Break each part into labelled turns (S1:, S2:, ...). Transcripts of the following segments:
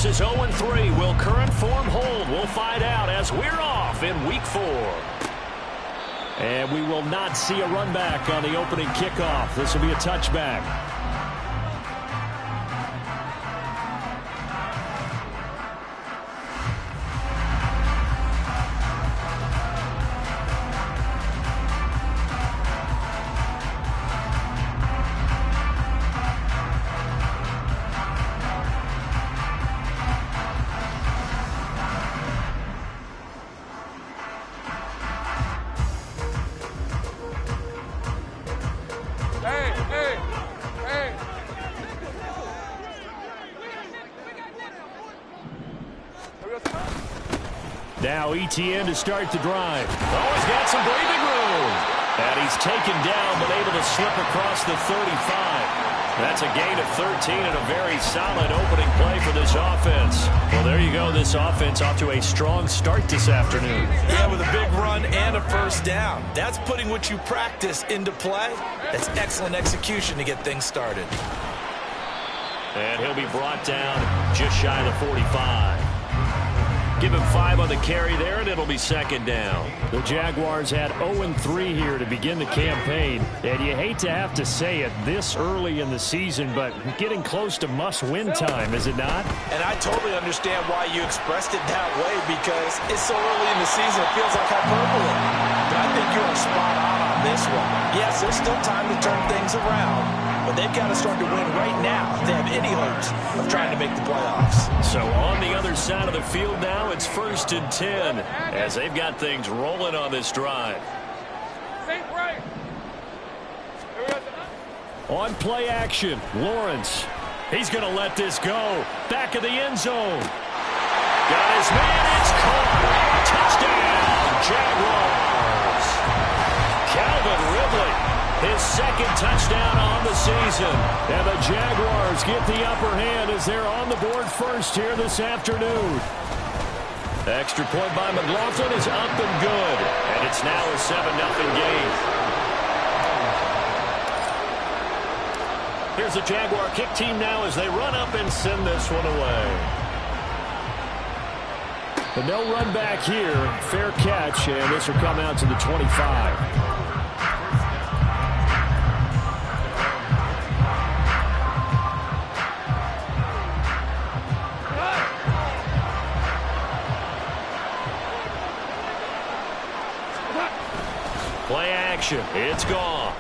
S1: versus 0-3. Will current form hold? We'll find out as we're off in Week 4. And we will not see a run back on the opening kickoff. This will be a touchback.
S2: Now ETN to start the drive.
S1: Oh, he's got some breathing room. And he's taken down but able to slip across the 35. That's a gain of 13 and a very solid opening play for this offense. Well, there you go. This offense off to a strong start this afternoon.
S3: Yeah, with a big run and a first down. That's putting what you practice into play. That's excellent execution to get things started.
S1: And he'll be brought down just shy of the 45. Give him 5 on the carry there, and it'll be second down.
S2: The Jaguars had 0-3 here to begin the campaign. And you hate to have to say it this early in the season, but getting close to must-win time, is it not?
S3: And I totally understand why you expressed it that way, because it's so early in the season, it feels like hyperbole. But I think you are spot on this one. Yes, there's still time to turn things around, but they've got to start to win right now if they have any hopes of trying to make the playoffs.
S1: So on the other side of the field now, it's 1st and 10 as they've got things rolling on this drive.
S2: On play action, Lawrence. He's going to let this go. Back of the end zone.
S1: Got his man. It's caught. Touchdown, Jaguars. Calvin Ridley, his second touchdown on the season.
S2: And the Jaguars get the upper hand as they're on the board first here this afternoon.
S1: Extra point by McLaughlin is up and good. And it's now a 7-0 game. Here's the Jaguar kick team now as they run up and send this one away.
S2: But no run back here. Fair catch, and this will come out to the 25.
S1: Play action. It's gone.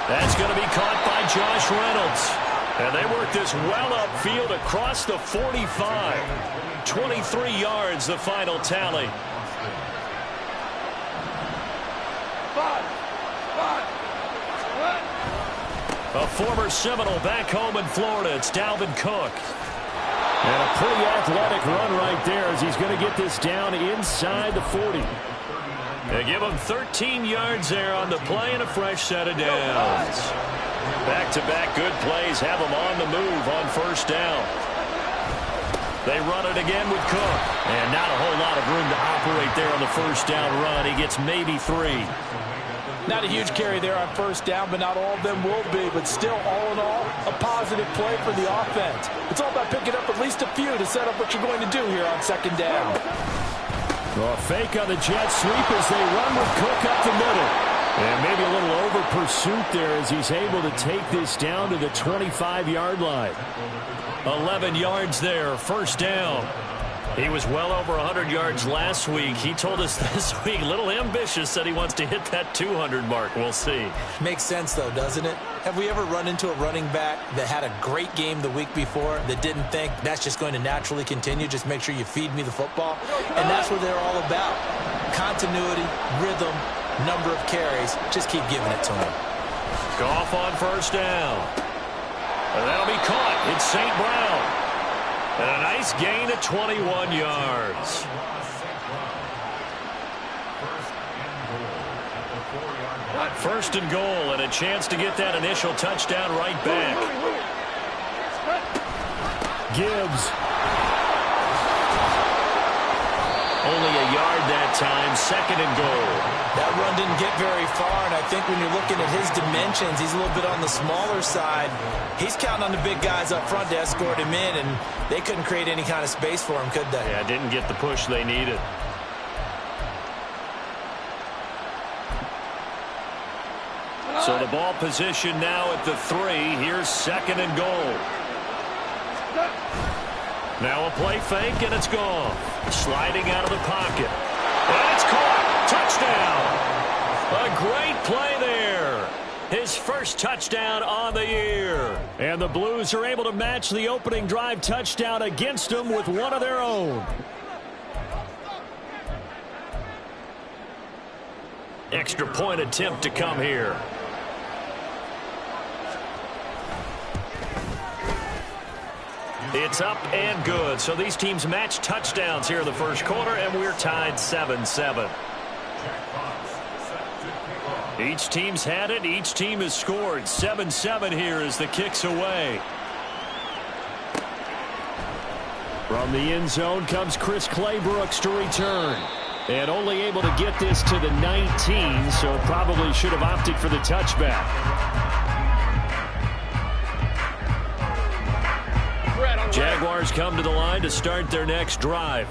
S1: That's going to be caught by Josh Reynolds. And they work this well upfield across the 45. 23 yards, the final tally. A former Seminole back home in Florida. It's Dalvin Cook.
S2: And a pretty athletic run right there as he's going to get this down inside the 40.
S1: They give him 13 yards there on the play and a fresh set of downs. Back-to-back good plays have them on the move on first down. They run it again with Cook. And not a whole lot of room to operate there on the first down run. He gets maybe 3.
S3: Not a huge carry there on first down, but not all of them will be. But still, all in all, a positive play for the offense. It's all about picking up at least a few to set up what you're going to do here on second down.
S2: Well, a fake on the jet sweep as they run with Cook up the middle. And maybe a little over pursuit there as he's able to take this down to the 25-yard line.
S1: 11 yards there, first down. He was well over 100 yards last week. He told us this week, a little ambitious, that he wants to hit that 200 mark. We'll see.
S3: Makes sense, though, doesn't it? Have we ever run into a running back that had a great game the week before that didn't think that's just going to naturally continue? Just make sure you feed me the football. And that's what they're all about. Continuity, rhythm, number of carries. Just keep giving it to him.
S1: Goff on first down. And that'll be caught. It's St. Brown. And a nice gain of 21 yards. First and goal, and a chance to get that initial touchdown right back.
S2: Gibbs.
S1: only a yard that time, 2nd and goal.
S3: That run didn't get very far, and I think when you're looking at his dimensions, he's a little bit on the smaller side. He's counting on the big guys up front to escort him in, and they couldn't create any kind of space for him, could they?
S1: Yeah, didn't get the push they needed. So the ball position now at the 3. Here's 2nd and goal. Now a play fake, and it's gone. Sliding out of the pocket. And it's caught. Touchdown. A great play there. His first touchdown on the year. And the Blues are able to match the opening drive touchdown against them with one of their own. Extra point attempt to come here. It's up and good. So these teams match touchdowns here in the first quarter, and we're tied 7-7. Each team's had it. Each team has scored. 7-7 here as the kick's away. From the end zone comes Chris Claybrooks to return. And only able to get this to the 19, so probably should have opted for the touchback. Jaguars come to the line to start their next drive.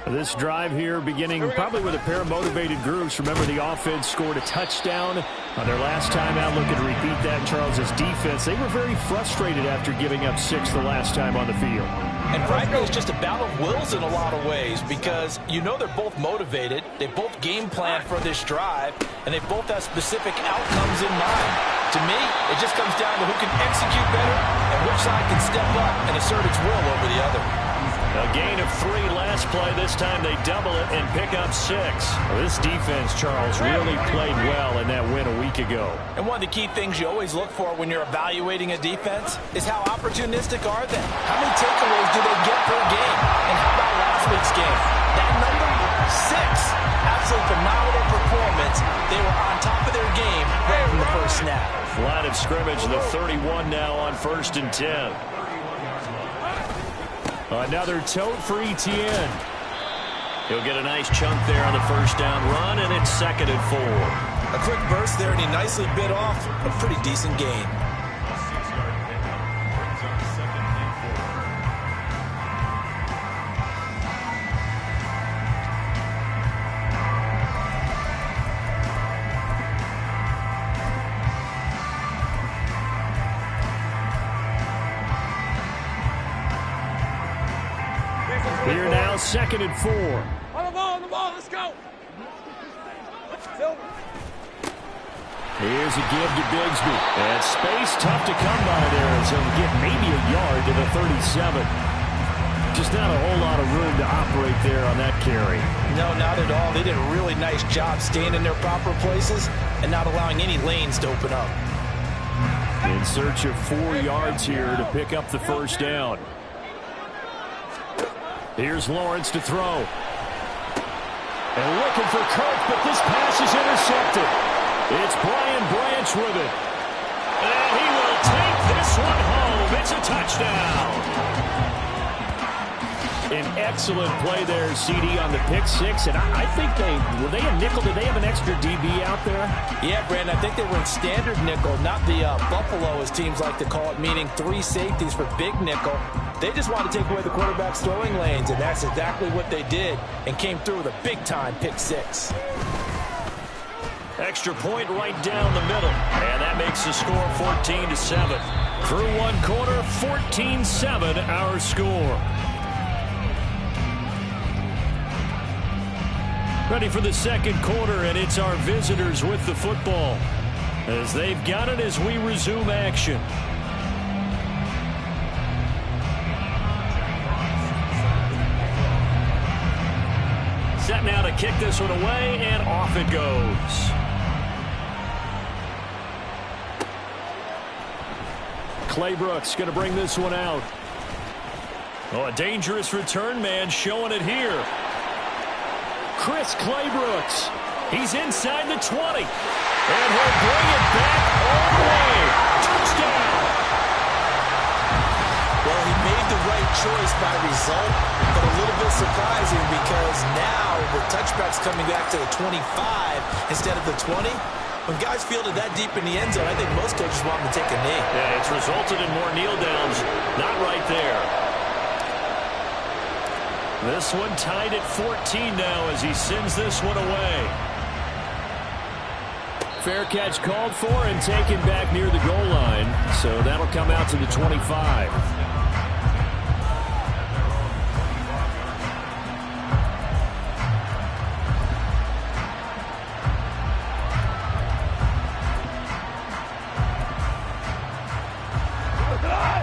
S1: This drive here beginning probably with a pair of motivated groups. Remember, the offense scored a touchdown on their last time out. Looking to repeat that. Charles's defense, they were very frustrated after giving up 6 the last time on the field.
S3: And frankly, it's just a battle of wills in a lot of ways because you know they're both motivated. They both game plan for this drive, and they both have specific outcomes in mind. To me, it just comes down to who can execute better and which side can step up and assert its will over the other.
S1: A gain of 3 last play. This time they double it and pick up 6.
S2: Well, this defense, Charles, really played well in that win a week ago.
S3: And one of the key things you always look for when you're evaluating a defense is how opportunistic are they? How many takeaways do they get per game? And how about last week's game? That number, 6. Absolutely phenomenal performance. They were on top of their game right from the first snap.
S1: Line of scrimmage, the 31 now on 1st and 10.
S2: Another tote for Etienne.
S1: He'll get a nice chunk there on the first down run, and it's 2nd and 4.
S3: A quick burst there, and he nicely bit off a pretty decent gain.
S2: Here now, 2nd and 4.
S4: On the ball, let's go.
S2: Here's a give to Bigsby. And space tough to come by there as he'll get maybe a yard to the 37. Just not a whole lot of room to operate there on that carry.
S3: No, not at all. They did a really nice job staying in their proper places and not allowing any lanes to open up.
S2: In search of 4 yards here to pick up the first down. Here's Lawrence to throw. And looking for Kirk, but this pass is intercepted. It's Brian Branch with it.
S1: And he will take this one home. It's a touchdown.
S2: An excellent play there, CD, on the pick 6. And I think were they a nickel? Did they have an extra DB out there?
S3: Yeah, Brandon, I think they were in standard nickel, not the Buffalo, as teams like to call it, meaning 3 safeties for big nickel. They just wanted to take away the quarterback's throwing lanes, and that's exactly what they did and came through with a big-time pick 6.
S1: Extra point right down the middle, and that makes the score 14-7. Through one quarter, 14-7 our score. Ready for the second quarter, and it's our visitors with the football as they've got it as we resume action. Set now to kick this one away, and off it goes.
S2: Claybrooks going to bring this one out.
S1: Oh, a dangerous return man showing it here.
S2: Chris Claybrooks.
S1: He's inside the 20. And he'll bring it back all the way. Touchdown.
S3: Well, he made the right choice by result, but a little bit surprising because now with touchbacks coming back to the 25 instead of the 20, when guys fielded that deep in the end zone, I think most coaches want them to take a knee.
S1: Yeah, it's resulted in more kneel downs. Not right there. This one tied at 14 now as he sends this one away.
S2: Fair catch called for and taken back near the goal line. So that'll come out to the 25.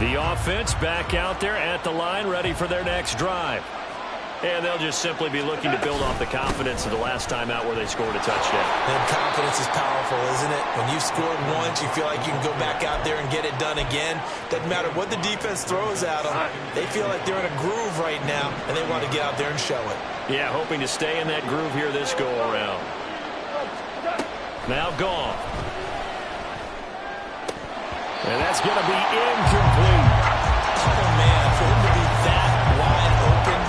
S1: The offense back out there at the line, ready for their next drive. And they'll just simply be looking to build off the confidence of the last time out where they scored a touchdown.
S3: And confidence is powerful, isn't it? When you've scored once, you feel like you can go back out there and get it done again. Doesn't matter what the defense throws at them. They feel like they're in a groove right now, and they want to get out there and show it.
S1: Yeah, hoping to stay in that groove here this go-around. Now gone.
S2: And that's going to be incomplete.
S3: Oh, man, for him to be that wide open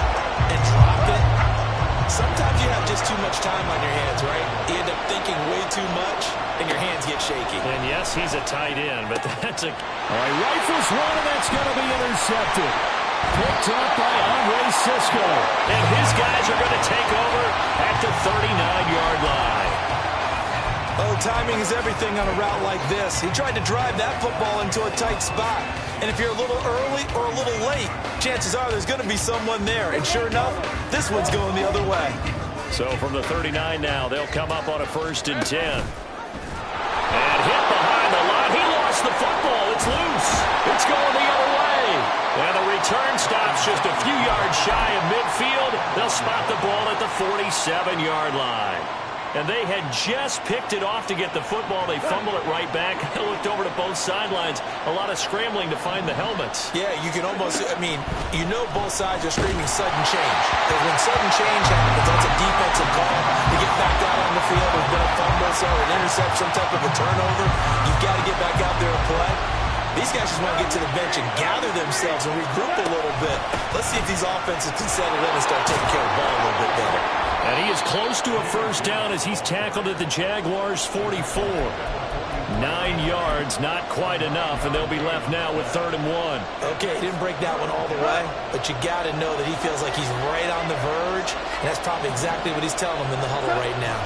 S3: and drop it. Sometimes you have just too much time on your hands, right? You end up thinking way too much, and your hands get shaky.
S1: And yes, he's a tight end, but that's a...
S2: All right, rifles one, and that's going to be intercepted. Picked up by Andre Sisco.
S1: And his guys are going to take over at the 39-yard line.
S3: Oh, timing is everything on a route like this. He tried to drive that football into a tight spot. And if you're a little early or a little late, chances are there's going to be someone there. And sure enough, this one's going the other way.
S1: So from the 39 now, they'll come up on a 1st and 10. And hit behind the line. He lost the football. It's loose. It's going the other way. And the return stops just a few yards shy of midfield. They'll spot the ball at the 47-yard line. And they had just picked it off to get the football. They fumble it right back. They looked over to both sidelines. A lot of scrambling to find the helmets.
S3: Yeah, you can almost, I mean, you know both sides are screaming sudden change. Because when sudden change happens, that's a defensive call to get back out on the field. There's been a fumble, so an interception, some type of a turnover. You've got to get back out there and play. These guys just want to get to the bench and gather themselves and regroup a little bit. Let's see if these offenses can settle in and start taking care of the ball a little bit better.
S1: And he is close to a 1st down as he's tackled at the Jaguars' 44. 9 yards, not quite enough, and they'll be left now with 3rd and 1.
S3: Okay, he didn't break that one all the way, but you got to know that he feels like he's right on the verge, and that's probably exactly what he's telling them in the huddle right now.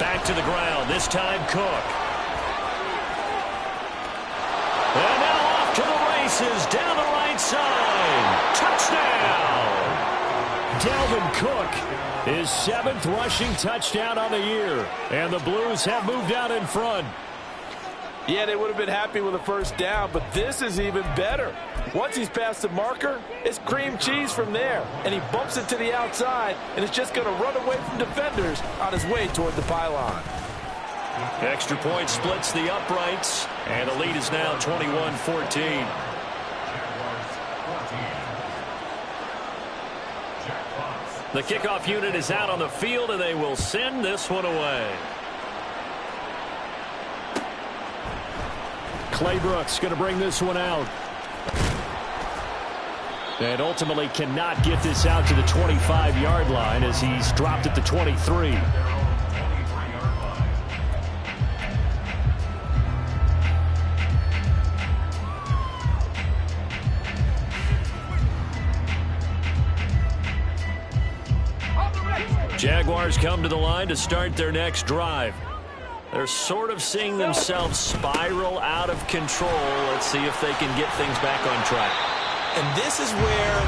S1: Back to the ground, this time Cook. And now off to the races, down the right side. Touchdown!
S2: Dalvin Cook, his 7th rushing touchdown on the year. And the Blues have moved out in front.
S5: Yeah, they would have been happy with a 1st down, but this is even better. Once he's past the marker, it's cream cheese from there. And he bumps it to the outside, and it's just going to run away from defenders on his way toward the pylon.
S1: Extra point splits the uprights, and the lead is now 21-14. The kickoff unit is out on the field, and they will send this one away.
S2: Clay Brooks going to bring this one out. And ultimately cannot get this out to the 25-yard line as he's dropped at the 23.
S1: Jaguars come to the line to start their next drive. They're sort of seeing themselves spiral out of control. Let's see if they can get things back on track.
S3: And this is where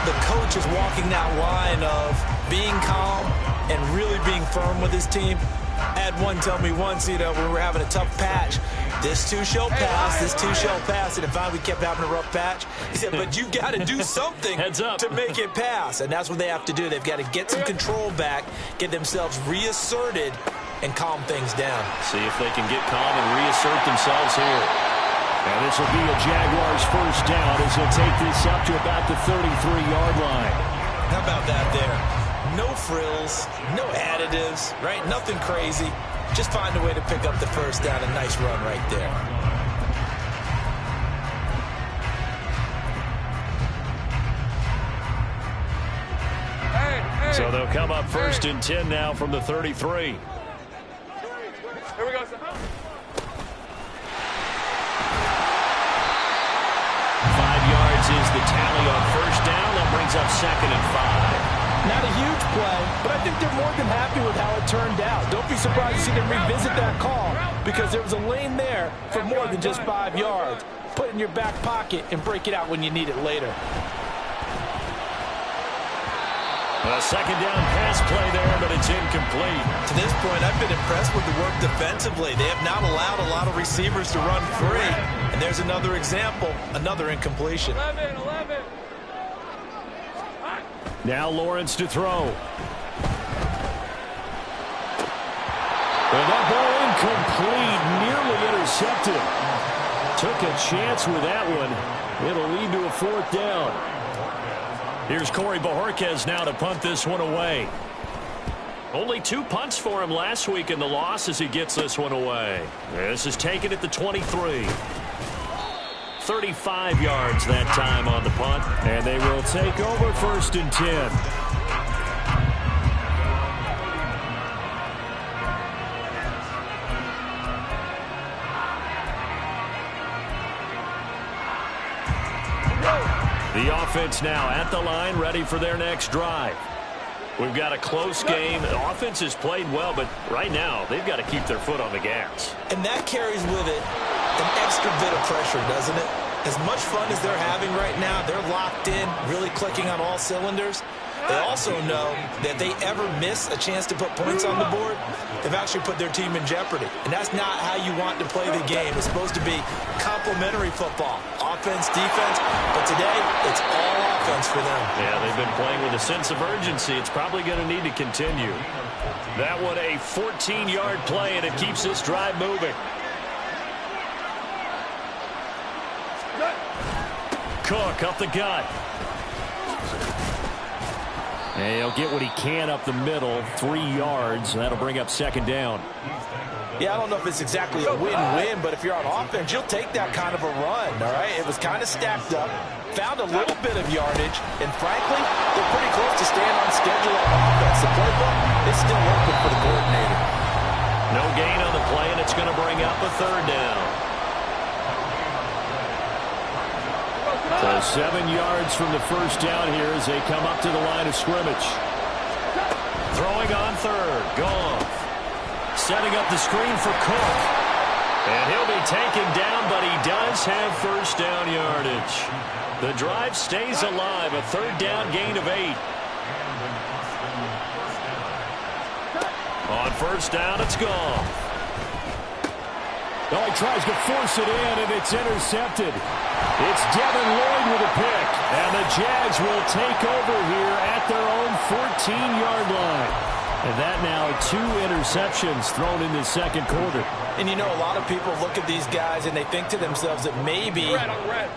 S3: the coach is walking that line of being calm and really being firm with his team. I had one tell me once, you know, when we were having a tough patch, this too shall pass, this too shall pass. And finally we kept having a rough patch. He said, but you got to do something to make it pass. And that's what they have to do. They've got to get some control back, get themselves reasserted, and calm things down.
S1: See if they can get calm and reassert themselves here.
S2: And this will be a Jaguars 1st down as he'll take this up to about the 33-yard line.
S3: How about that there? No frills, no additives, right? Nothing crazy. Just find a way to pick up the 1st down. A nice run right there.
S1: So they'll come up 1st and 10 now from the 33.
S4: Here we go, son.
S1: 5 yards is the tally on 1st down. That brings up 2nd and 5.
S5: Not a huge play, but I think they're more than happy with how it turned out. Don't be surprised to see them revisit that call because there was a lane there for more than just 5 yards. Put it in your back pocket and break it out when you need it later.
S1: A 2nd down pass play there, but it's incomplete.
S3: To this point, I've been impressed with the work defensively. They have not allowed a lot of receivers to run free. And there's another example, another incompletion.
S4: 11.
S1: Now Lawrence to throw. And that ball incomplete, nearly intercepted. Took a chance with that one. It'll lead to a 4th down. Here's Corey Bojorquez now to punt this one away. Only 2 punts for him last week in the loss as he gets this one away. This is taken at the 23. 35 yards that time on the punt. And they will take over 1st and 10. The offense now at the line, ready for their next drive. We've got a close game. The offense has played well, but right now they've got to keep their foot on the gas.
S3: And that carries with it an extra bit of pressure, doesn't it? As much fun as they're having right now, they're locked in, really clicking on all cylinders. They also know that they ever miss a chance to put points on the board, they've actually put their team in jeopardy. And that's not how you want to play the game. It's supposed to be complementary football, offense, defense. But today, it's all offense for them.
S1: Yeah, they've been playing with a sense of urgency. It's probably going to need to continue. That one a 14-yard play, and it keeps this drive moving. Cook up the gut. And he'll get what he can up the middle, 3 yards. That'll bring up 2nd down.
S5: Yeah, I don't know if it's exactly a win-win, but if you're on offense, you'll take that kind of a run, all right? It was kind of stacked up, found a little bit of yardage, and frankly, they're pretty close to staying on schedule on offense. The playbook is still working for the coordinator.
S1: No gain on the play, and it's going to bring up a 3rd down. So 7 yards from the 1st down here as they come up to the line of scrimmage. Throwing on 3rd. Goff. Setting up the screen for Cook. And he'll be taken down, but he does have 1st down yardage. The drive stays alive. A 3rd down gain of 8. On 1st down, it's Goff. Oh, he tries to force it in, and it's intercepted. It's Devin Lloyd with a pick. And the Jags will take over here at their own 14-yard line. And that now 2 interceptions thrown in the 2nd quarter.
S5: And you know, a lot of people look at these guys and they think to themselves that maybe,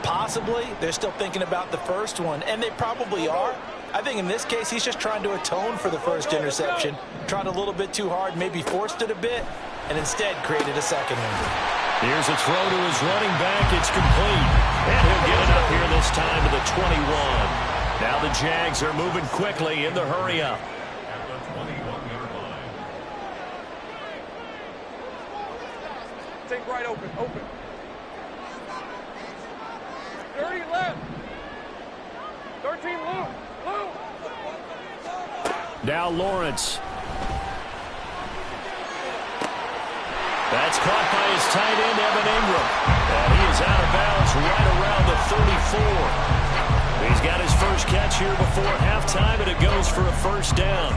S5: possibly, they're still thinking about the first one. And they probably are. I think in this case, he's just trying to atone for the 1st interception. Tried a little bit too hard, maybe forced it a bit, and instead created a 2nd one.
S1: Here's a throw to his running back. It's complete. And he'll get it up here this time to the 21. Now the Jags are moving quickly in the hurry-up.
S4: Take right open. 30 left. 13 Lou.
S1: Now Lawrence. That's caught by his tight end, Evan Ingram. And he is out of bounds right around the 34. He's got his first catch here before halftime, and it goes for a 1st down.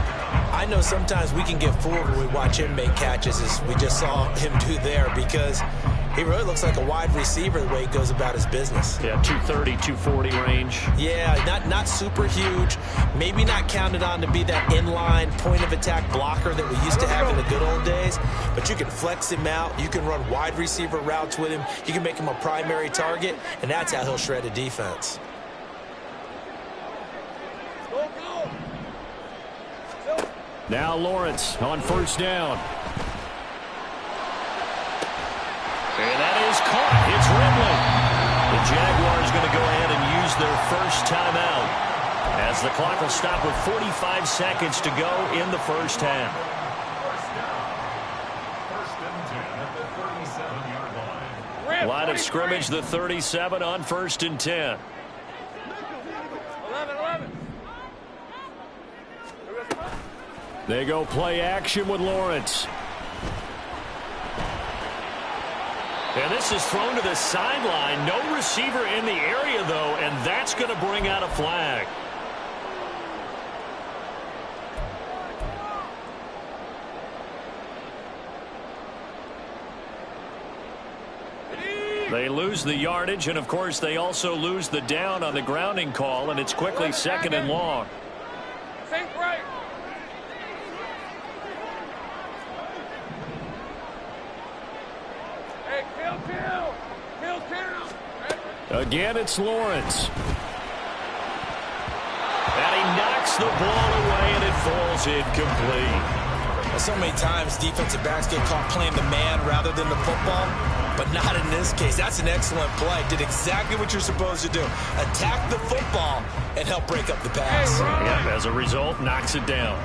S3: I know sometimes we can get fooled when we watch him make catches, as we just saw him do there, because he really looks like a wide receiver the way he goes about his business.
S1: Yeah, 230, 240 range.
S3: Yeah, not super huge. Maybe not counted on to be that inline point-of-attack blocker that we used to have in the good old days. But you can flex him out. You can run wide receiver routes with him. You can make him a primary target, and that's how he'll shred a defense.
S1: Now Lawrence on 1st down. And that is caught. It's Ridley. The Jaguars going to go ahead and use their first timeout as as the clock will stop with 45 seconds to go in the first half. Line of scrimmage, the 37 on 1st and 10.
S4: 11.
S2: They go play action with Lawrence.
S1: And this is thrown to the sideline. No receiver in the area, though, and that's going to bring out a flag. They lose the yardage, and, of course, they also lose the down on the grounding call, and it's quickly 2nd and long.
S4: Think right. Hey, kill.
S2: Again, it's Lawrence.
S1: And he knocks the ball away, and it falls incomplete.
S3: So many times defensive backs get caught playing the man rather than the football, but not in this case. That's an excellent play. Did exactly what you're supposed to do. Attack the football and help break up the pass.
S1: Yep, as a result, knocks it down.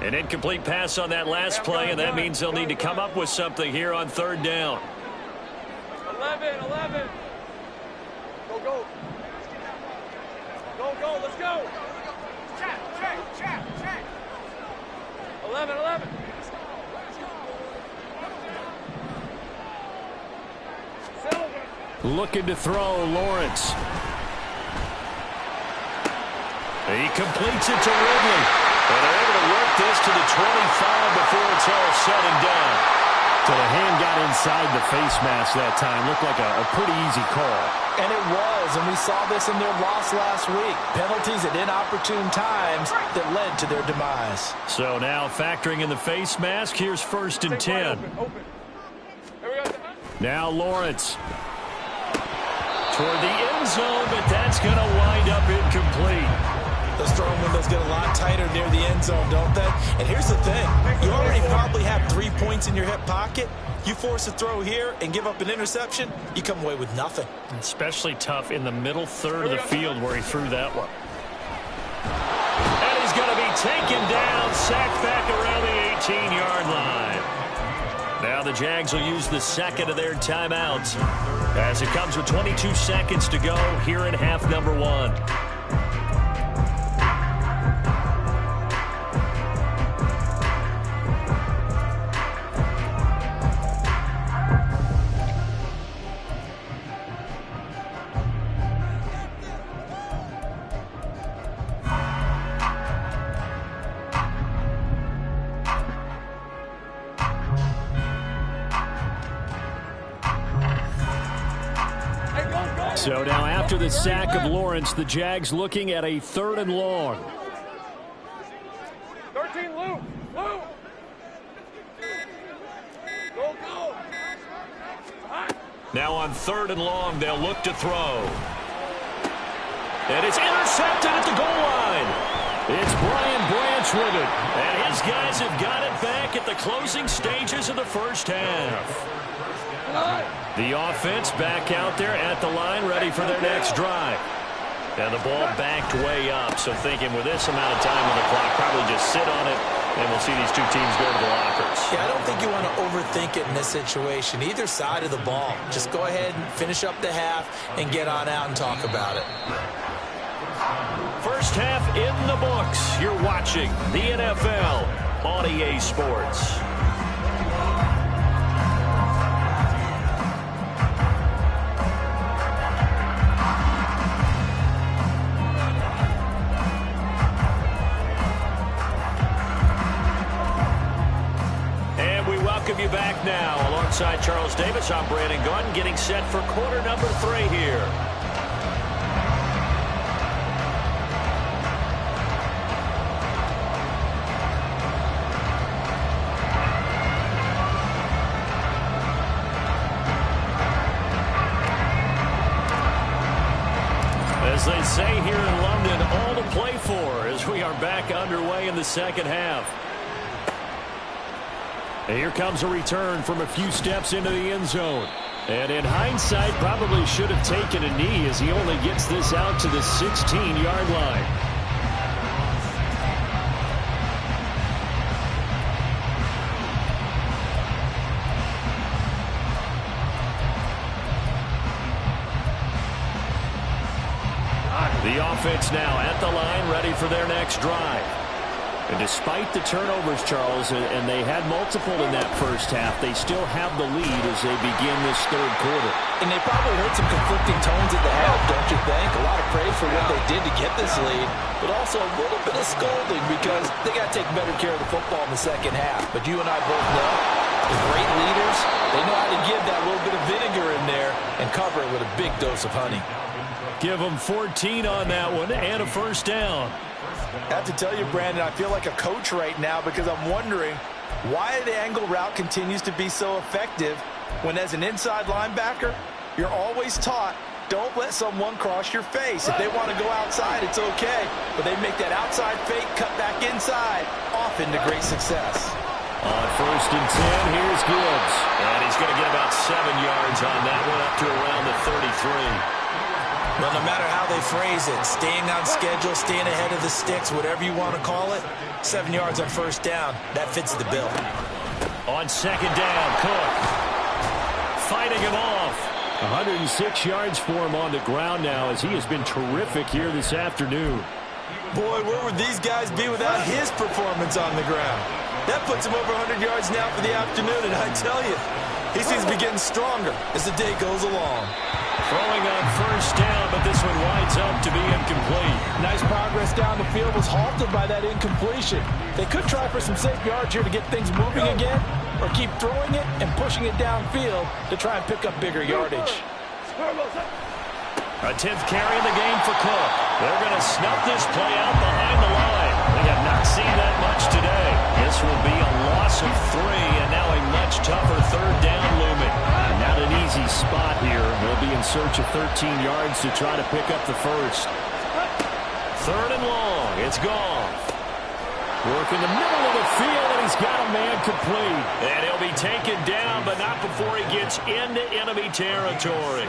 S1: An incomplete pass on that last play, and that means they'll need to come up with something here on 3rd down.
S4: 11. Go. Let's go. Check. 11.
S2: Looking to throw, Lawrence.
S1: He completes it to Ridley. And they're able to work this to the 25 before it's all said and done.
S2: So the hand got inside the face mask that time. Looked like a pretty easy call.
S5: And it was, and we saw this in their loss last week. Penalties at inopportune times that led to their demise.
S1: So now factoring in the face mask, here's 1st and 10.
S4: Open. Here we go.
S2: Now Lawrence.
S1: Toward the end zone, but that's going to wind up incomplete.
S3: Those throwing windows get a lot tighter near the end zone, don't they? And here's the thing. You already probably have 3 points in your hip pocket. You force a throw here and give up an interception, you come away with nothing.
S1: Especially tough in the middle third of the field where he threw that one. And he's going to be taken down, sacked back around the 18-yard line. Now the Jags will use the 2nd of their timeouts as it comes with 22 seconds to go here in half number 1.
S2: So now after the sack of Lawrence, the Jags looking at a 3rd and long.
S4: 13, Luke. Go.
S1: Now on 3rd and long, they'll look to throw. And it's intercepted at the goal line. It's Brian Branch with it. And his guys have got it back at the closing stages of the first half. The offense back out there at the line, ready for their next drive. And the ball backed way up, so thinking with this amount of time on the clock, probably just sit on it, and we'll see these two teams go to the lockers.
S3: Yeah, I don't think you want to overthink it in this situation. Either side of the ball. Just go ahead and finish up the half and get on out and talk about it.
S1: First half in the books. You're watching the NFL on EA Sports. Welcome you back now. Alongside Charles Davis, I'm Brandon Gunn, getting set for quarter number 3 here. As they say here in London, all to play for as we are back underway in the second half.
S2: And here comes a return from a few steps into the end zone. And in hindsight, probably should have taken a knee as he only gets this out to the 16-yard line. offense now at the line, ready for their next drive. And despite the turnovers, Charles, and they had multiple in that first half, they still have the lead as they begin this third quarter.
S3: And they probably heard some conflicting tones at the half, don't you think? A lot of praise for what they did to get this lead, but also a little bit of scolding because they got to take better care of the football in the second half. But you and I both know the great leaders, they know how to give that little bit of vinegar in there and cover it with a big dose of honey.
S2: Give them 14 on that one and a first down.
S5: I have to tell you, Brandon, I feel like a coach right now because I'm wondering why the angle route continues to be so effective when, as an inside linebacker, you're always taught, don't let someone cross your face. If they want to go outside, it's okay. But they make that outside fake, cut back inside, often to great success.
S2: On first and 10, here's Gibbs.
S1: And he's going to get about 7 yards on that one up to around the 33.
S3: Well, no matter how they phrase it, staying on schedule, staying ahead of the sticks, whatever you want to call it, 7 yards on first down, that fits the bill.
S2: On second down, Cook fighting him off. 106 yards for him on the ground now as he has been terrific here this afternoon.
S3: Boy, where would these guys be without his performance on the ground? That puts him over 100 yards now for the afternoon, and I tell you, he seems to be getting stronger as the day goes along.
S2: Throwing on first down, but this one winds up to be incomplete.
S5: Nice progress down the field was halted by that incompletion. They could try for some safe yards here to get things moving again, or keep throwing it and pushing it downfield to try and pick up bigger yardage.
S2: A 10th carry in the game for Cook. They're going to snuff this play out behind the line. We have not seen that much today. This will be a loss of 3, and now a much tougher third down looming. Not an easy spot here. They'll be in search of 13 yards to try to pick up the first. Third and long. It's gone. Work in the middle of the field, and he's got a man complete. And he'll be taken down, but not before he gets into enemy territory.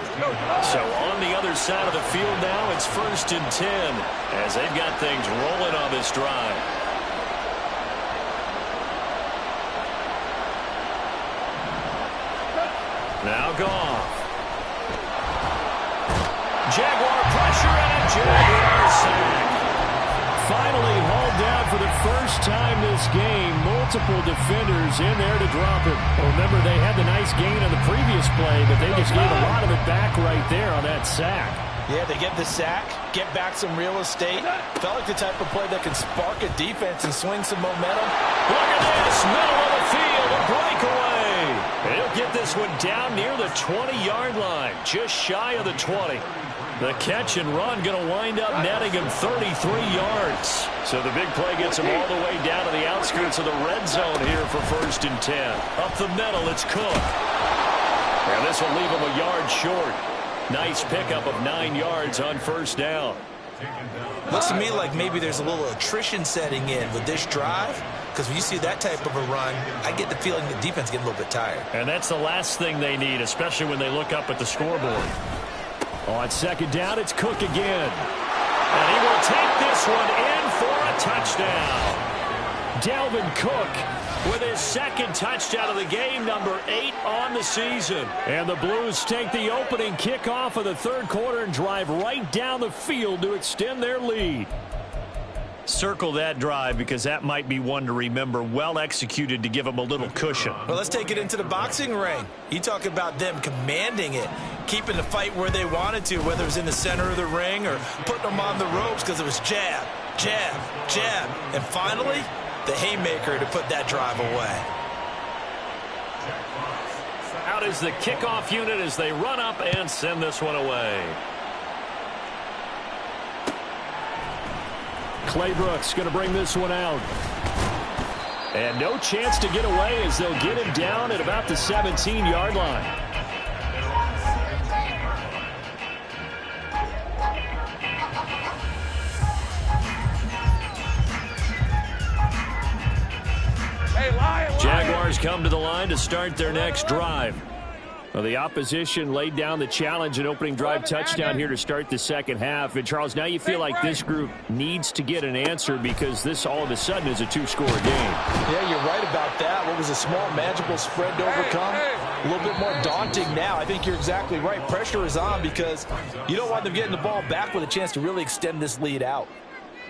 S2: So on the other side of the field now, it's first and 10 as they've got things rolling on this drive. Now Goff. Jaguar pressure and a Jaguar sack. Finally hauled down for the first time this game. Multiple defenders in there to drop him. Well, remember, they had the nice gain on the previous play, but they just gave a lot of it back right there on that sack.
S3: Yeah, they get the sack, get back some real estate. Felt like the type of play that can spark a defense and swing some momentum.
S2: Look at this, middle of the field, a breakaway. He'll get this one down near the 20-yard line, just shy of the 20. The catch and run going to wind up netting him 33 yards. So the big play gets him all the way down to the outskirts of the red zone here for first and 10. Up the middle, it's Cook. And this will leave him a yard short. Nice pickup of 9 yards on first down.
S3: Looks to me like maybe there's a little attrition setting in with this drive, because when you see that type of a run, I get the feeling the defense getting a little bit tired.
S2: And that's the last thing they need, especially when they look up at the scoreboard. On second down, it's Cook again. And he will take this one in for a touchdown. Dalvin Cook with his second touchdown of the game, number 8 on the season. And the Blues take the opening kickoff of the third quarter and drive right down the field to extend their lead. Circle that drive because that might be one to remember. Well executed to give them a little cushion.
S3: Well, let's take it into the boxing ring. You talk about them commanding it, keeping the fight where they wanted to, whether it was in the center of the ring or putting them on the ropes because it was jab, jab, jab. And finally, the haymaker to put that drive away.
S2: Out is the kickoff unit as they run up and send this one away. Clay Brooks going to bring this one out. And no chance to get away as they'll get him down at about the 17-yard line.
S4: Hey, Lion!
S2: Jaguars come to the line to start their next drive. Well, the opposition laid down the challenge and opening drive touchdown here to start the second half. And, Charles, now you feel like this group needs to get an answer because this all of a sudden is a two-score game.
S5: Yeah, you're right about that. What was a small magical spread to overcome
S3: a little bit more daunting now. I think you're exactly right. Pressure is on because you don't want them getting the ball back with a chance to really extend this lead out.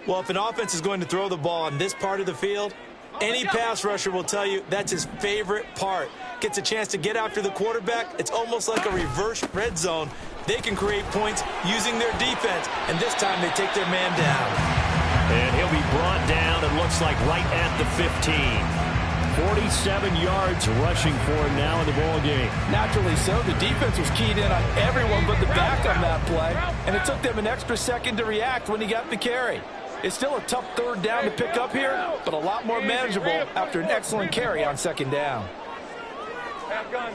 S2: Well, if an offense is going to throw the ball on this part of the field, any pass rusher will tell you that's his favorite part. Gets a chance to get after the quarterback. It's almost like a reverse red zone. They can create points using their defense, and this time they take their man down.
S1: And he'll be brought down, it looks like, right at the 15. 47 yards rushing for him now in the ball game.
S3: Naturally so. The defense was keyed in on everyone but the back on that play, and it took them an extra second to react when he got the carry. It's still a tough third down to pick up here, but a lot more manageable after an excellent carry on second down.
S4: Gun.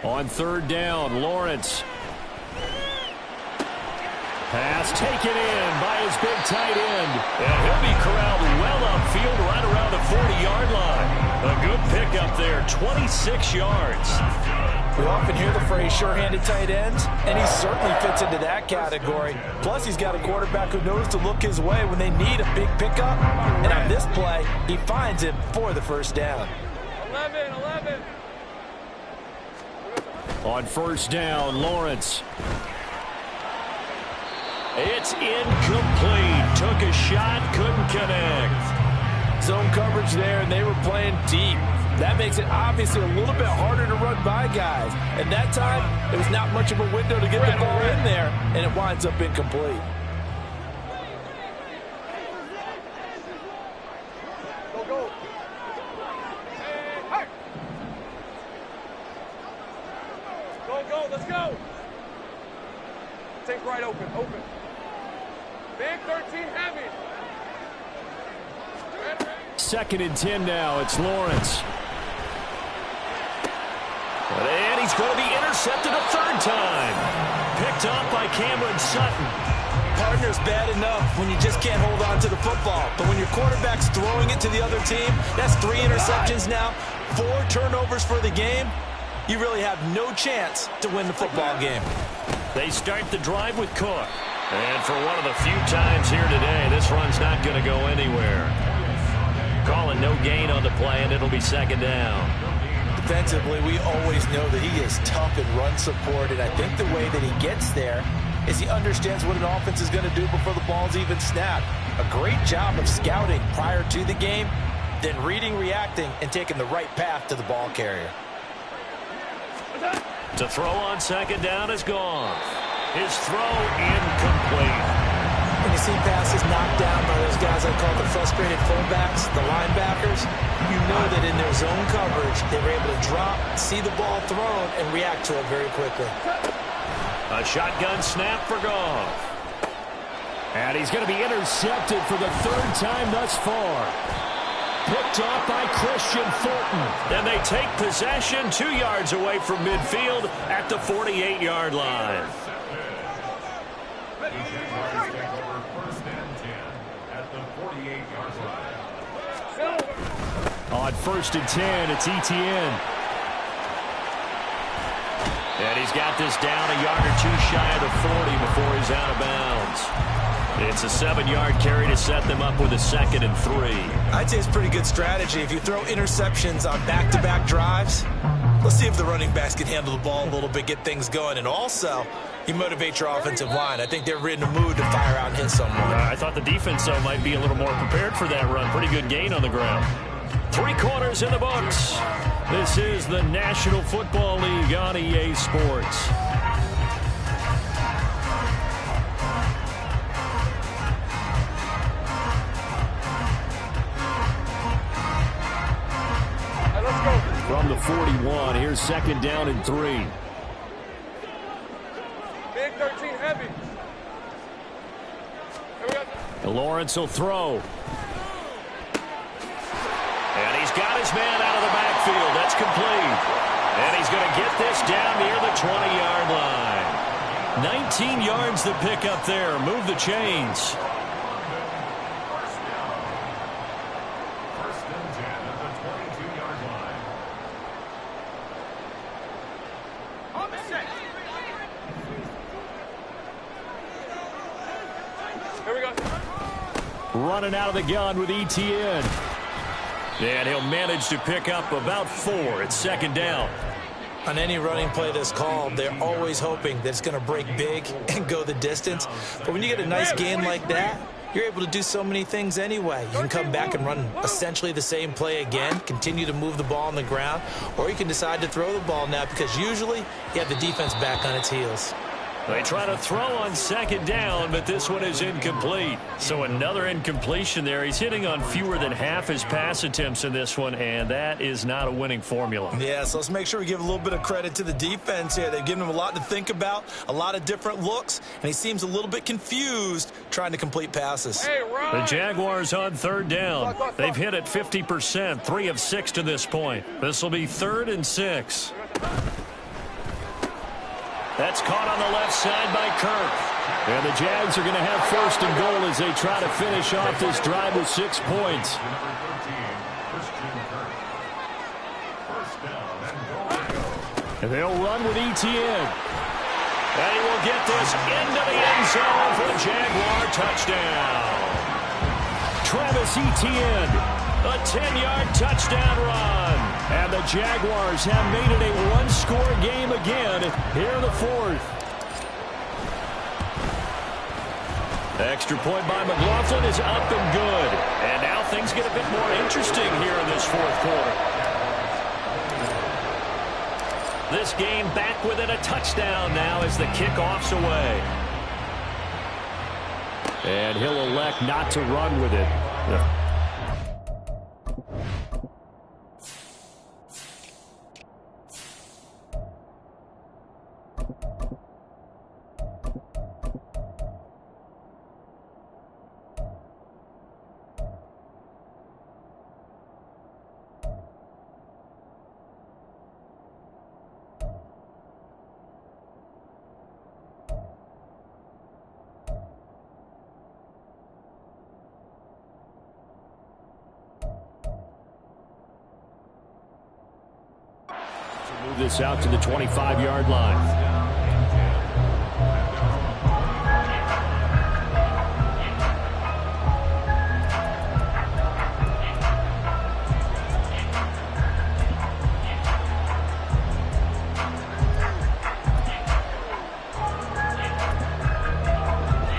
S1: On third down, Lawrence. Pass taken in by his big tight end. And he'll be corralled well upfield right around the 40-yard line. A good pickup there, 26 yards.
S3: We often hear the phrase sure-handed tight ends, and he certainly fits into that category. Plus, he's got a quarterback who knows to look his way when they need a big pickup. And on this play, he finds him for the first down.
S4: 11.
S1: On first down, Lawrence. It's incomplete. Took a shot, couldn't connect.
S3: Zone coverage there, and they were playing deep. That makes it obviously a little bit harder to run by guys. At that time, there was not much of a window to get the ball in there, and it winds up incomplete.
S4: Go. Hey. Go, let's go. Take right open. Big 13 heavy.
S1: Second and 10 now. It's Lawrence. And he's going to be intercepted a third time. Picked up by Cameron Sutton.
S3: Partner's bad enough when you just can't hold on to the football. But when your quarterback's throwing it to the other team, that's 3 interceptions now, 4 turnovers for the game. You really have no chance to win the football game.
S1: They start the drive with Cook. And for one of the few times here today, this run's not going to go anywhere. Calling no gain on the play, and it'll be second down.
S3: Defensively, we always know that he is tough in run support, and I think the way that he gets there is he understands what an offense is going to do before the ball's even snapped. A great job of scouting prior to the game, then reading, reacting, and taking the right path to the ball carrier.
S1: To throw on second down is gone. His throw incomplete.
S3: When you see passes knocked down by those guys I call the frustrated fullbacks, the linebackers, you know that in their zone coverage, they were able to drop, see the ball thrown, and react to it very quickly.
S1: A shotgun snap for Goff. And he's going to be intercepted for the third time thus far. Picked off by Christian Fulton. And they take possession 2 yards away from midfield at the 48-yard line. On first and 10, it's Etienne. And he's got this down a yard or two shy of the 40 before he's out of bounds. It's a 7-yard carry to set them up with a 2nd and 3.
S3: I'd say it's pretty good strategy. If you throw interceptions on back-to-back drives, let's see if the running backs can handle the ball a little bit, get things going. And also, you motivate your offensive line. I think they're in a mood to fire out and hit someone.
S1: I thought the defense, though, might be a little more prepared for that run. Pretty good gain on the ground. 3 quarters in the books. This is the National Football League on EA Sports. From the 41, here's second down and 3.
S4: Big 13 heavy.
S1: Lawrence will throw. And he's got his man out of the backfield. That's complete. And he's going to get this down near the 20-yard line. 19 yards to pick up there. Move the chains.
S4: Here we go.
S1: Running out of the gun with Etienne. And he'll manage to pick up about 4 at second down.
S3: On any running play that's called, they're always hoping that it's going to break big and go the distance. But when you get a nice gain like that, you're able to do so many things anyway. You can come back and run essentially the same play again, continue to move the ball on the ground, or you can decide to throw the ball now because usually you have the defense back on its heels.
S1: They try to throw on second down, but this one is incomplete. So another incompletion there. He's hitting on fewer than half his pass attempts in this one, and that is not a winning formula.
S3: Yeah, so let's make sure we give a little bit of credit to the defense here. They've given him a lot to think about, a lot of different looks, and he seems a little bit confused trying to complete passes.
S1: The Jaguars on third down. They've hit it 50%, 3 of 6 to this point. This will be 3rd and 6. That's caught on the left side by Kirk. And the Jags are going to have 1st and goal as they try to finish off this drive with 6 points. And they'll run with Etienne. And he will get this into the end zone for a Jaguar touchdown. Travis Etienne, a 10-yard touchdown run. And the Jaguars have made it a 1-score game again here in the 4th. The extra point by McLaughlin is up and good. And now things get a bit more interesting here in this 4th quarter. This game back within a touchdown now as the kickoff's away. And he'll elect not to run with it. Move this out to the 25-yard line.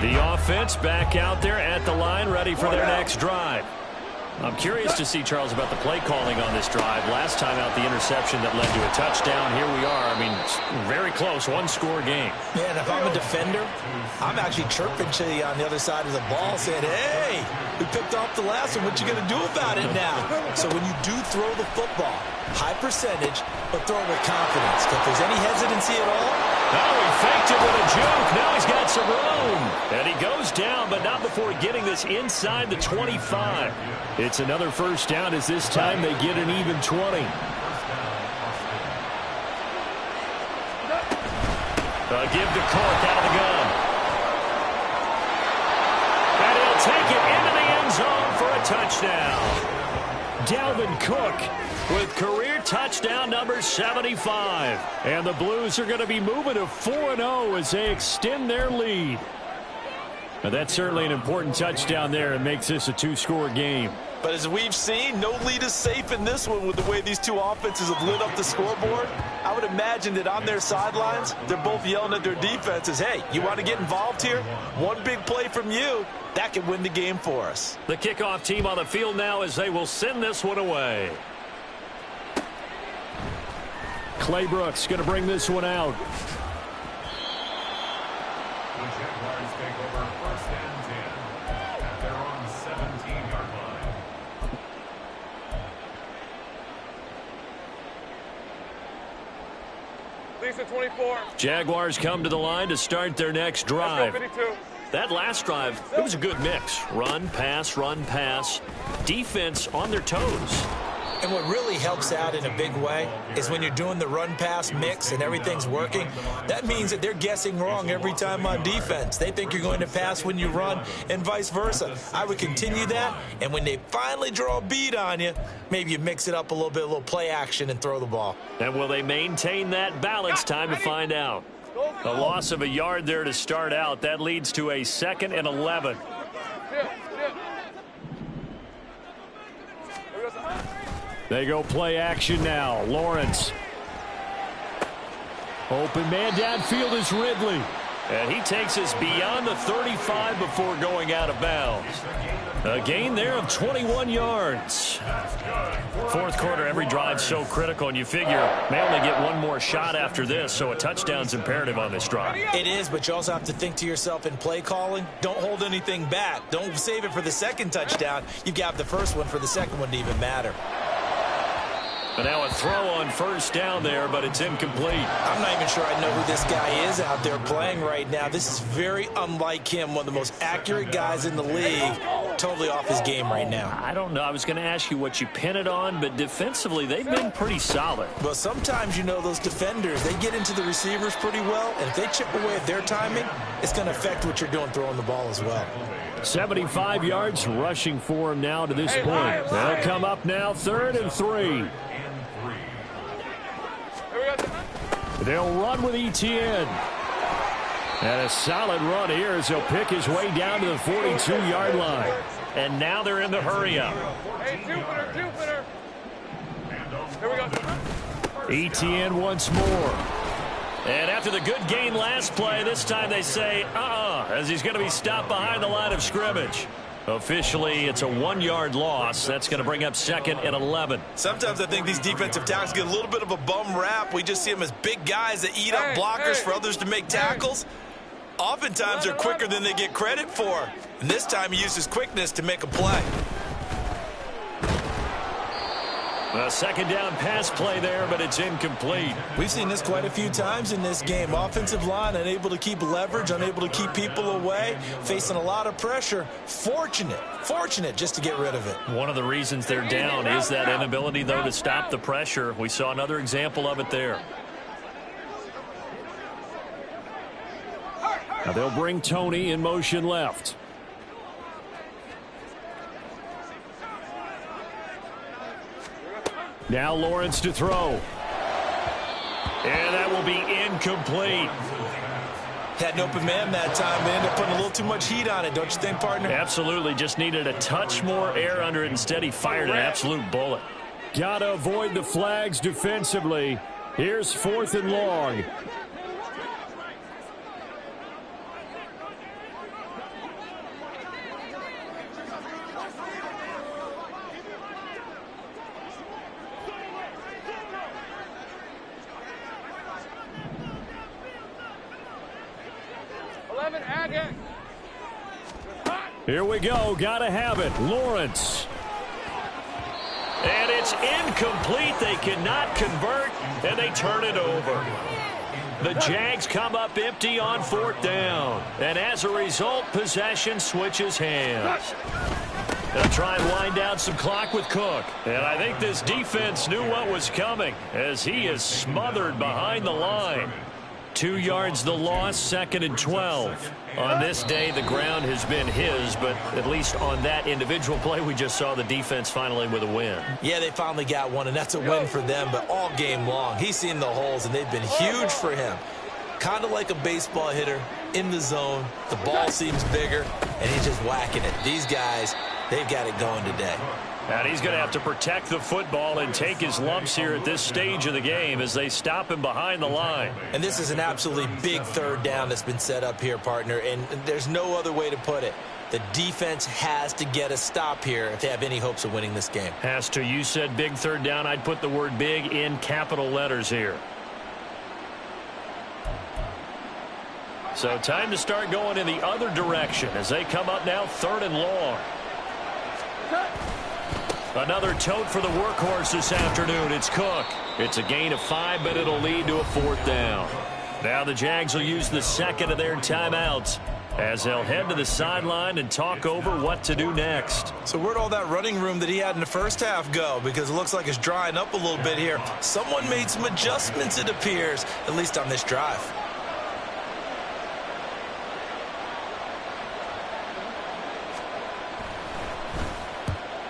S1: The offense back out there at the line, ready for their next drive. I'm curious to see, Charles, about the play calling on this drive. Last time out, the interception that led to a touchdown. Here we are. I mean, very close, 1-score game.
S3: Yeah, and if I'm a defender, I'm actually chirping to you on the other side of the ball, saying, hey, we picked off the last one. What you going to do about it now? So when you do throw the football, high percentage, but throw it with confidence. If there's any hesitancy at all,
S1: oh, he faked it with a juke. Now he's got some room. And he goes down, but not before getting this inside the 25. It's another first down as this time they get an even 20. Give to Cook out of the gun. And he'll take it into the end zone for a touchdown. Dalvin Cook with career touchdown number 75. And the Blues are going to be moving to 4-0 as they extend their lead. Now that's certainly an important touchdown there and makes this a 2-score game.
S3: but as we've seen, no lead is safe in this one with the way these two offenses have lit up the scoreboard. I would imagine that on their sidelines, they're both yelling at their defenses, hey, you want to get involved here? One big play from you, that could win the game for us.
S1: The kickoff team on the field now as they will send this one away. Clay Brooks going to bring this one out.
S6: The Jaguars take over 1st and 10 at their own 17-yard line.
S4: Lisa 24.
S1: Jaguars come to the line to start their next drive.
S4: Let's go 52.
S1: That last drive, it was a good mix. Run, pass, defense on their toes.
S3: And what really helps out in a big way is when you're doing the run-pass mix and everything's working, that means that they're guessing wrong every time on defense. They think you're going to pass when you run and vice versa. I would continue that, and when they finally draw a bead on you, maybe you mix it up a little bit, a little play action, and throw the ball.
S1: And will they maintain that balance? Time to find out. A loss of a yard there to start out. That leads to a 2nd and 11. They go play action now. Lawrence. Open man downfield is Ridley.
S2: And he takes us beyond the 35 before going out of bounds. A gain there of 21 yards. Fourth quarter, every drive's so critical, and you figure may only get one more shot after this, so a touchdown's imperative on this drive.
S3: It is, but you also have to think to yourself in play calling, don't hold anything back. Don't save it for the second touchdown. You've got the first one for the second one to even matter.
S2: And now a throw on first down there, but it's incomplete.
S3: I'm not even sure I know who this guy is out there playing right now. This is very unlike him, one of the most accurate guys in the league. Totally off his game right now.
S2: I don't know. I was going to ask you what you pin it on, but defensively, they've been pretty solid.
S3: Well, sometimes, you know, those defenders, they get into the receivers pretty well, and if they chip away at their timing, it's going to affect what you're doing throwing the ball as well.
S1: 75 yards rushing for him now to this point. They'll come up now, 3rd and 3. They'll run with Etienne. And a solid run here as he'll pick his way down to the 42-yard line.
S2: And now they're in the hurry-up.
S4: Hey, two-footer. Here we go.
S1: Etienne once more.
S2: And after the good gain last play, this time they say, as he's going to be stopped behind the line of scrimmage. Officially, it's a 1-yard loss. That's going to bring up 2nd and 11.
S3: Sometimes I think these defensive tackles get a little bit of a bum rap. We just see them as big guys that eat up blockers for others to make tackles. Oftentimes, they're quicker than they get credit for. And this time, he uses quickness to make a play.
S2: A second down pass play there, but it's incomplete.
S3: We've seen this quite a few times in this game. Offensive line unable to keep leverage, unable to keep people away, facing a lot of pressure. Fortunate just to get rid of it.
S2: One of the reasons they're down is that inability, though, to stop the pressure. We saw another example of it there.
S1: Now they'll bring Tony in motion left. Now Lawrence to throw.
S2: And that will be incomplete.
S3: Had an open man that time. They ended up putting a little too much heat on it, don't you think, partner?
S2: Absolutely. Just needed a touch more air under it. Instead, he fired an absolute bullet.
S1: Gotta avoid the flags defensively. Here's 4th and long. Here we go. Gotta have it. Lawrence.
S2: And it's incomplete. They cannot convert, and they turn it over. The Jags come up empty on 4th down. And as a result, possession switches hands. They'll try and wind down some clock with Cook. And I think this defense knew what was coming as he is smothered behind the line. 2 yards the loss, 2nd and 12. On this day, the ground has been his, but at least on that individual play, we just saw the defense finally with a win.
S3: Yeah, they finally got one, and that's a win for them, but all game long, he's seen the holes, and they've been huge for him. Kind of like a baseball hitter in the zone. The ball seems bigger, and he's just whacking it. These guys, they've got it going today.
S2: And he's going to have to protect the football and take his lumps here at this stage of the game as they stop him behind the line.
S3: And this is an absolutely big 3rd down that's been set up here, partner, and there's no other way to put it. The defense has to get a stop here if they have any hopes of winning this game.
S2: Has to. You said big 3rd down. I'd put the word big in capital letters here. So time to start going in the other direction as they come up now 3rd and long. Another tote for the workhorse this afternoon. It's Cook. It's a gain of 5, but it'll lead to a 4th down. Now the Jags will use the 2nd of their timeouts as they'll head to the sideline and talk over what to do next.
S3: So where'd all that running room that he had in the first half go? Because it looks like it's drying up a little bit here. Someone made some adjustments, it appears, at least on this drive.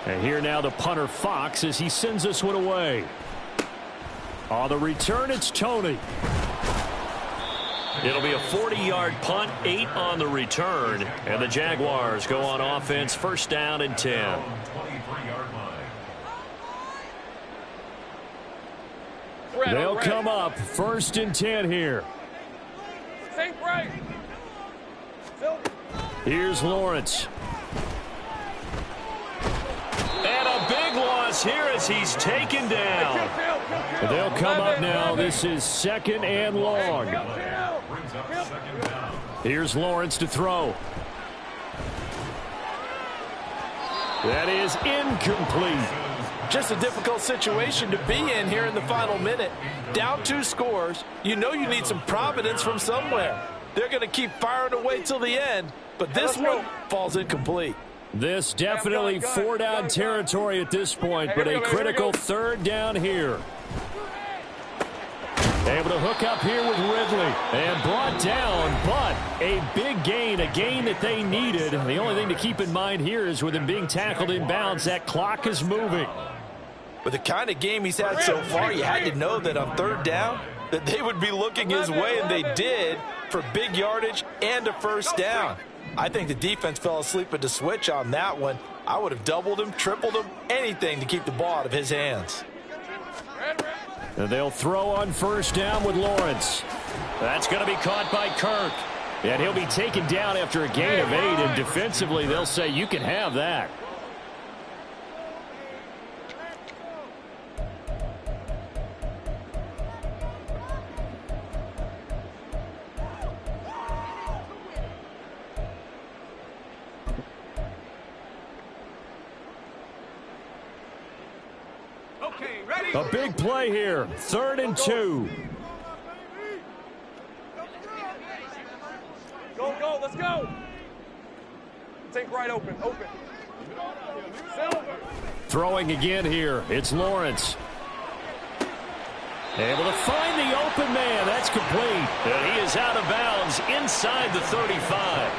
S1: And here now the punter Fox as he sends this one away. On the return, it's Tony.
S2: It'll be a 40-yard punt, 8 on the return. And the Jaguars go on offense, 1st down and 10.
S1: They'll come up 1st and 10 here.
S4: Sink right.
S1: Here's Lawrence.
S2: And a big loss here as he's taken down.
S1: They'll come up now. This is 2nd and long.
S6: Brings up 2nd down.
S1: Here's Lawrence to throw. That is incomplete.
S5: Just a difficult situation to be in here in the final minute. Down 2 scores. You know you need some providence from somewhere. They're going to keep firing away till the end, but this one falls incomplete.
S1: This definitely 4-down territory at this point, but a critical 3rd down here. Able to hook up here with Ridley and brought down, but a big gain, a gain that they needed. The only thing to keep in mind here is with him being tackled in bounds, that clock is moving.
S5: With the kind of game he's had so far, you had to know that on 3rd down that they would be looking his way, and they did, for big yardage and a 1st down. I think the defense fell asleep at the switch on that one. I would have doubled him, tripled him, anything to keep the ball out of his hands.
S1: And they'll throw on 1st down with Lawrence.
S2: That's going to be caught by Kirk.
S1: And he'll be taken down after a gain of 8, and defensively they'll say you can have that. A big play here. 3rd and 2.
S4: Go, let's go. Take right open. Silver.
S1: Throwing again here. It's Lawrence. Able to find the open man. That's complete.
S2: And he is out of bounds inside the 35.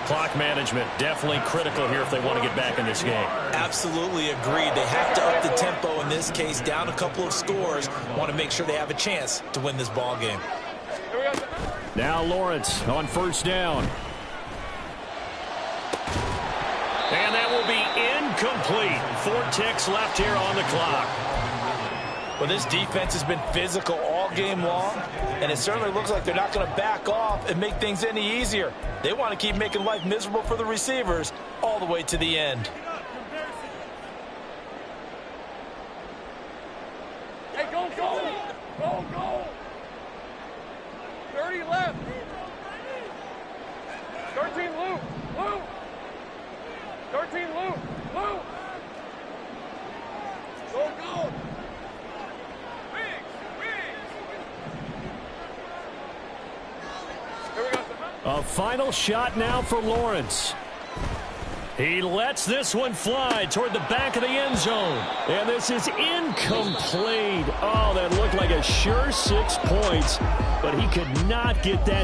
S1: Clock management definitely critical here if they want to get back in this game.
S3: Absolutely agreed. They have to up the tempo in this case, down a couple of scores. Want to make sure they have a chance to win this ball game.
S1: Now Lawrence on 1st down.
S2: And that will be incomplete. 4 ticks left here on the clock.
S3: Well, this defense has been physical all game long, and it certainly looks like they're not going to back off and make things any easier. They want to keep making life miserable for the receivers all the way to the end.
S4: Hey, go. 30 left. 13 Luke. 13 Luke. Go.
S1: A final shot now for Lawrence. He lets this one fly toward the back of the end zone. And this is incomplete. Oh, that looked like a sure 6 points, but he could not get that